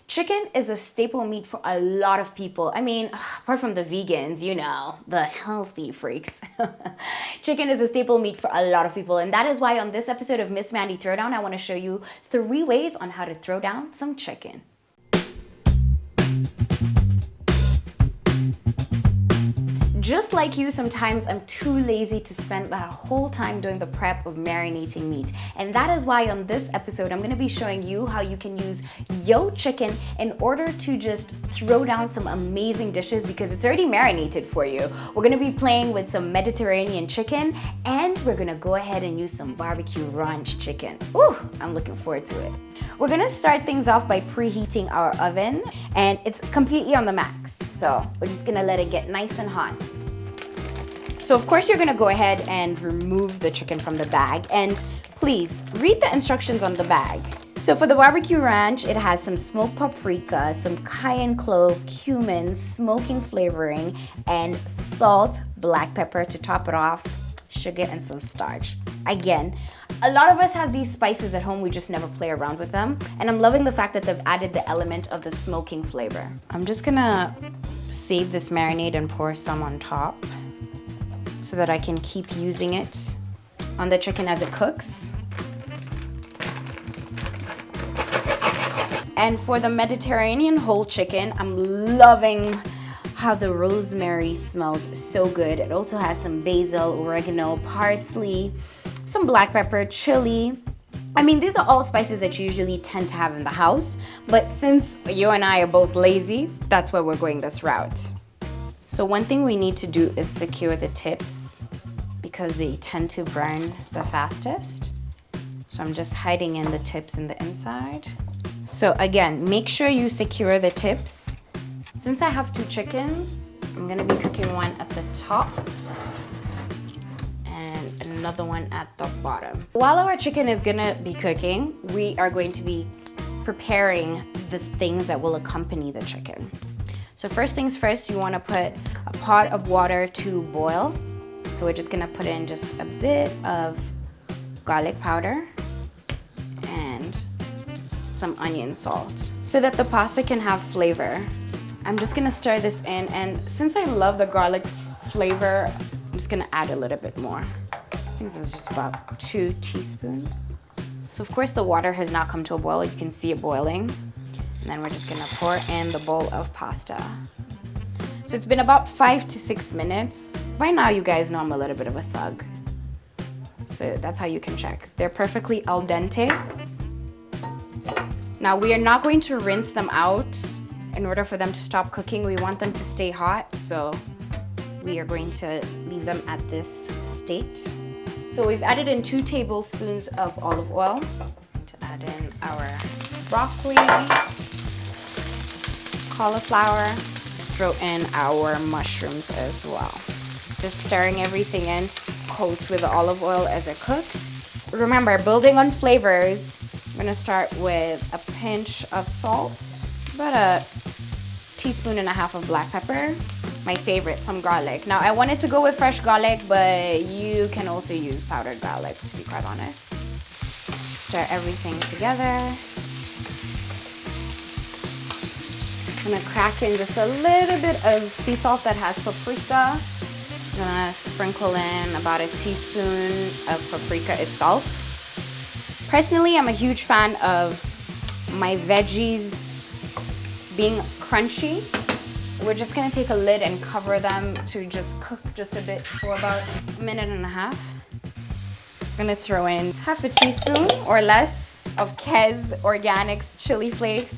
Chicken is a staple meat for a lot of people. I mean, apart from the vegans, you know, the healthy freaks. Chicken is a staple meat for a lot of people. And that is why on this episode of Miss Mandi Throwdown, I want to show you 3 ways on how to throw down some chicken. Just like you, sometimes I'm too lazy to spend the whole time doing the prep of marinating meat. And that is why on this episode, I'm gonna be showing you how you can use yo chicken in order to just throw down some amazing dishes because it's already marinated for you. We're gonna be playing with some Mediterranean chicken and we're gonna go ahead and use some barbecue ranch chicken. Ooh, I'm looking forward to it. We're gonna start things off by preheating our oven and it's completely on the max. So we're just gonna let it get nice and hot. So of course you're gonna go ahead and remove the chicken from the bag and please read the instructions on the bag. So for the barbecue ranch, it has some smoked paprika, some cayenne clove, cumin, smoking flavoring, and salt, black pepper to top it off, sugar, and some starch. Again, a lot of us have these spices at home, we just never play around with them. And I'm loving the fact that they've added the element of the smoking flavor. I'm just gonna save this marinade and pour some on top so that I can keep using it on the chicken as it cooks. And for the Mediterranean whole chicken, I'm loving how the rosemary smells so good. It also has some basil, oregano, parsley, some black pepper, chili. I mean, these are all spices that you usually tend to have in the house, but since you and I are both lazy, that's why we're going this route. So one thing we need to do is secure the tips because they tend to burn the fastest. So I'm just hiding in the tips in the inside. So again, make sure you secure the tips. Since I have 2 chickens, I'm gonna be cooking one at the top and another one at the bottom. While our chicken is gonna be cooking, we are going to be preparing the things that will accompany the chicken. So first things first, you wanna put a pot of water to boil. So we're just gonna put in just a bit of garlic powder and some onion salt so that the pasta can have flavor. I'm just gonna stir this in, and since I love the garlic flavor, I'm just gonna add a little bit more. I think this is just about 2 teaspoons. So of course the water has now come to a boil, you can see it boiling. And then we're just gonna pour in the bowl of pasta. So it's been about 5 to 6 minutes. By now you guys know I'm a little bit of a thug. So that's how you can check. They're perfectly al dente. Now we are not going to rinse them out in order for them to stop cooking. We want them to stay hot, so we are going to leave them at this state. So we've added in 2 tablespoons of olive oil to add in our broccoli, cauliflower, throw in our mushrooms as well. Just stirring everything in, coat with the olive oil as it cooks. Remember, building on flavors, I'm gonna start with a pinch of salt, about 1.5 teaspoons of black pepper, my favorite, some garlic. Now I wanted to go with fresh garlic, but you can also use powdered garlic, to be quite honest. Stir everything together. I'm gonna crack in just a little bit of sea salt that has paprika. I'm gonna sprinkle in about 1 teaspoon of paprika itself. Personally, I'm a huge fan of my veggies being crunchy. We're just gonna take a lid and cover them to just cook just a bit for about 1.5 minutes. I'm gonna throw in 1/2 teaspoon or less of Kes Organics chili flakes.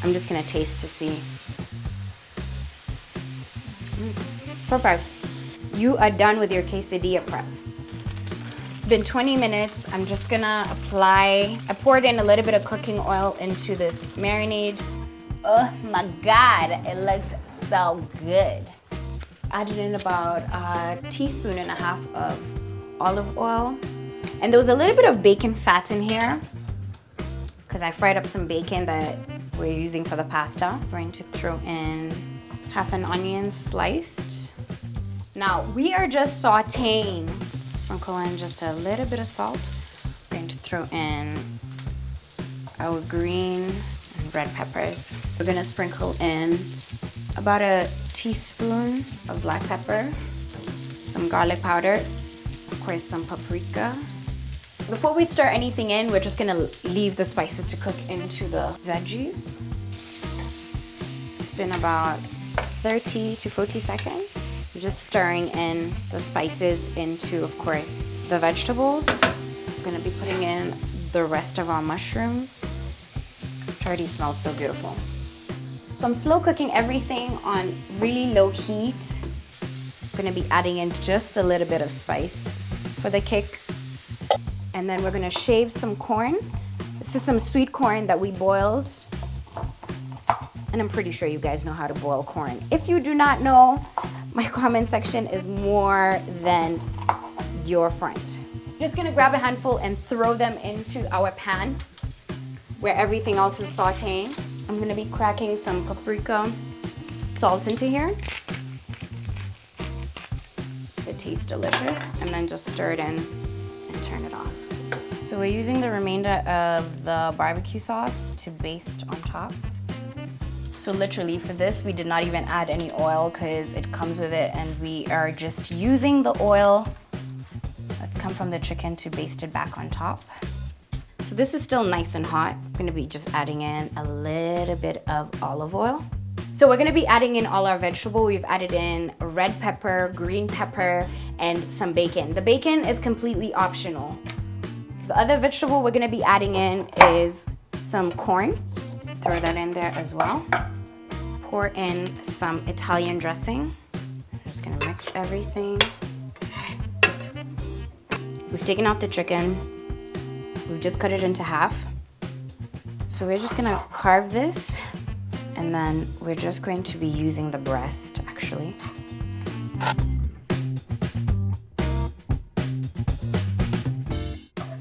I'm just gonna taste to see. Perfect. You are done with your quesadilla prep. It's been 20 minutes. I'm just gonna I poured in a little bit of cooking oil into this marinade. Oh my God, it looks so good. Added in about 1.5 teaspoons of olive oil. And there was a little bit of bacon fat in here because I fried up some bacon that we're using for the pasta. I'm going to throw in 1/2 an onion sliced. Now we are just sauteing. Sprinkle in just a little bit of salt. I'm going to throw in our green and red peppers. We're gonna sprinkle in about a teaspoon of black pepper, some garlic powder, of course some paprika. Before we stir anything in, we're just gonna leave the spices to cook into the veggies. It's been about 30 to 40 seconds. I'm just stirring in the spices into, of course, the vegetables. I'm gonna be putting in the rest of our mushrooms. It already smells so beautiful. So I'm slow cooking everything on really low heat. I'm gonna be adding in just a little bit of spice for the kick. And then we're gonna shave some corn. This is some sweet corn that we boiled. And I'm pretty sure you guys know how to boil corn. If you do not know, my comment section is more than your friend. Just gonna grab a handful and throw them into our pan where everything else is sauteing. I'm gonna be cracking some paprika, salt into here. It tastes delicious. And then just stir it in and turn it off. So we're using the remainder of the barbecue sauce to baste on top. So literally for this, we did not even add any oil because it comes with it, and we are just using the oil that's come from the chicken to baste it back on top. So this is still nice and hot. I'm gonna be just adding in a little bit of olive oil. So we're gonna be adding in all our vegetable. We've added in red pepper, green pepper, and some bacon. The bacon is completely optional. The other vegetable we're gonna be adding in is some corn. Throw that in there as well. Pour in some Italian dressing. I'm just gonna mix everything. We've taken out the chicken. We've just cut it into half. So we're just gonna carve this, and then we're just going to be using the breast, actually.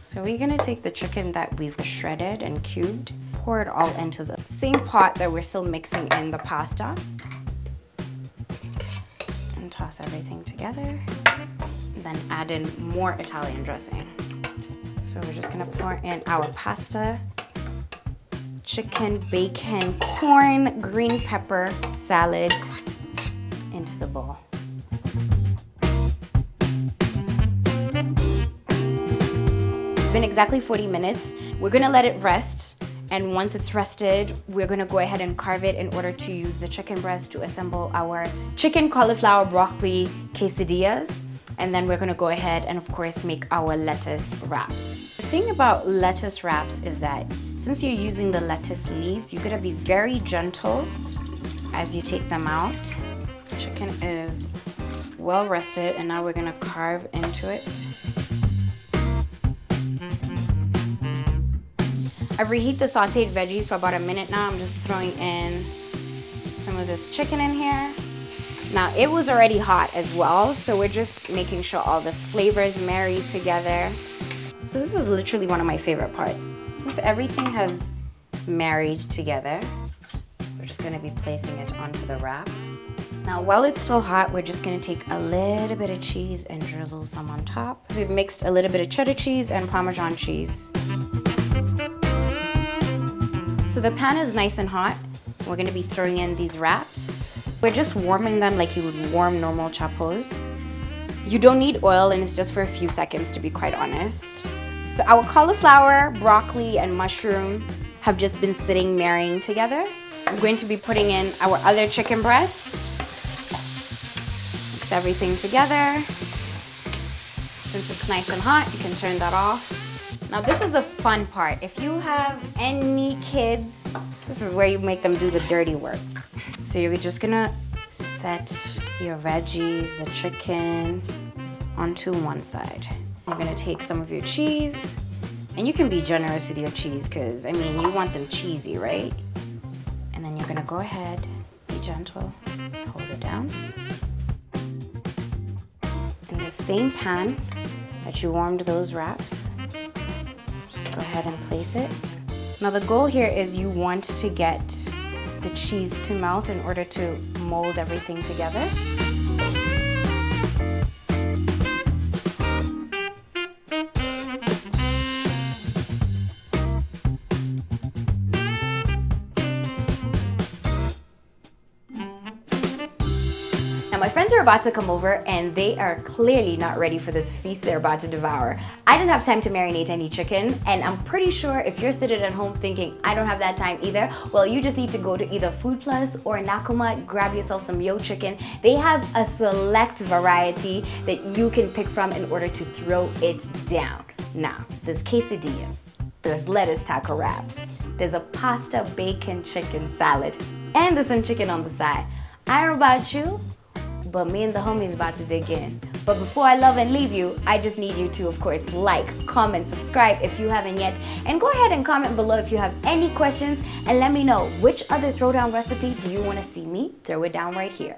So we're gonna take the chicken that we've shredded and cubed, pour it all into the same pot that we're still mixing in the pasta, and toss everything together. And then add in more Italian dressing. So we're just gonna pour in our pasta, chicken, bacon, corn, green pepper, salad into the bowl. It's been exactly 40 minutes. We're gonna let it rest, and once it's rested, we're gonna go ahead and carve it in order to use the chicken breast to assemble our chicken cauliflower broccoli quesadillas. And then we're gonna go ahead and of course make our lettuce wraps. The thing about lettuce wraps is that since you're using the lettuce leaves, you gotta be very gentle as you take them out. Chicken is well rested, and now we're gonna carve into it. I've reheated the sauteed veggies for about a minute now. I'm just throwing in some of this chicken in here. Now it was already hot as well, so we're just making sure all the flavors marry together. So this is literally one of my favorite parts. Since everything has married together, we're just gonna be placing it onto the wrap. Now while it's still hot, we're just gonna take a little bit of cheese and drizzle some on top. We've mixed a little bit of cheddar cheese and Parmesan cheese. So the pan is nice and hot. We're gonna be throwing in these wraps. We're just warming them like you would warm normal chapos. You don't need oil, and it's just for a few seconds, to be quite honest. So our cauliflower, broccoli, and mushroom have just been sitting marrying together. I'm going to be putting in our other chicken breast. Mix everything together. Since it's nice and hot, you can turn that off. Now this is the fun part. If you have any kids, this is where you make them do the dirty work. So you're just gonna set your veggies, the chicken, onto one side. You're gonna take some of your cheese, and you can be generous with your cheese because, I mean, you want them cheesy, right? And then you're gonna go ahead, be gentle, hold it down. In the same pan that you warmed those wraps, just go ahead and place it. Now the goal here is you want to get the cheese to melt in order to mold everything together. Now my friends are about to come over and they are clearly not ready for this feast they're about to devour. I didn't have time to marinate any chicken, and I'm pretty sure if you're sitting at home thinking, I don't have that time either, well, you just need to go to either Food Plus or Nakuma, grab yourself some Yo chicken. They have a select variety that you can pick from in order to throw it down. Now, there's quesadillas, there's lettuce taco wraps, there's a pasta bacon chicken salad, and there's some chicken on the side. I don't know about you, but me and the homies about to dig in. But before I love and leave you, I just need you to, of course, like, comment, subscribe if you haven't yet, and go ahead and comment below if you have any questions, and let me know which other throwdown recipe do you want to see me throw it down right here.